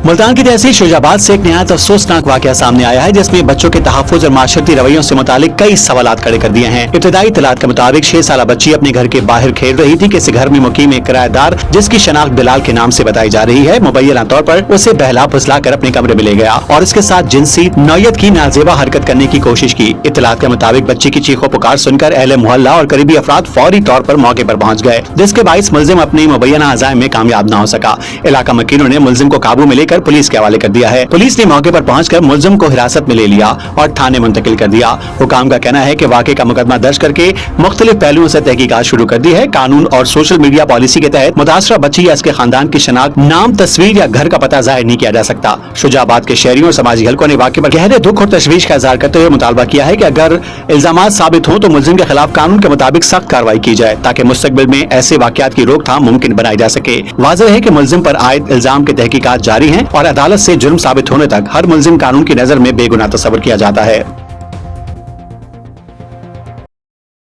मुल्तान की तहसील शुजाबाद से एक निहायत अफसोसनाक वाकया सामने आया है, जिसमें बच्चों के तहफ्फुज़ और माशरती रवैयों से मुतालिक कई सवालात खड़े कर दिए हैं। इब्तदाई इत्तलात के मुताबिक 6 साल बच्ची अपने घर के बाहर खेल रही थी कि इस घर में मुकीम एक किराएदार, जिसकी शनाख्त बिलाल के नाम से बताई जा रही है, मुबैना तौर पर उसे बहला फुसला कर अपने कमरे में ले गया और इसके साथ जिनसी नौयत की नाजेबा हरकत करने की कोशिश की। इत्तलात के मुताबिक बच्ची की चीखों पुकार सुनकर अहले मोहल्ला और करीबी अफराद फौरी तौर पर मौके पर पहुंच गए, जिसके बाइस मुल्जिम अपनी मुबैना अज़ाइम में कामयाब न हो सका। इलाका मकीनों ने मुल्जिम को काबू में लेकर पुलिस के हवाले कर दिया है। पुलिस ने मौके पर पहुंचकर मुल्जिम को हिरासत में ले लिया और थाने मुंतकिल कर दिया। हुकाम का कहना है कि वाक़े का मुकदमा दर्ज करके मुख्तलिफ पहलुओं से तहकीकात शुरू कर दी है। कानून और सोशल मीडिया पॉलिसी के तहत मुतासरा बच्ची या इसके खानदान की शनाख्त, नाम, तस्वीर या घर का पता जाहिर नहीं किया जा सकता। शुजाबाद के शहरियों और समाजी हलकों ने वाक़े पर गहरे दुख और तशवीश का इज़हार करते हुए मुतालबा किया है कि अगर इल्जामात साबित हों तो मुल्जिम के खिलाफ कानून के मुताबिक सख्त कार्रवाई की जाए, ताकि मुस्तकबिल में ऐसे वाक़यात की रोकथाम मुमकिन बनाई जा सके। वाज़ेह है कि मुल्जिम पर आयद इल्जाम की तहकीकात जारी हैं और अदालत से जुर्म साबित होने तक हर मुल्जिम कानून की नज़र में बेगुनाह तस्वर किया जाता है।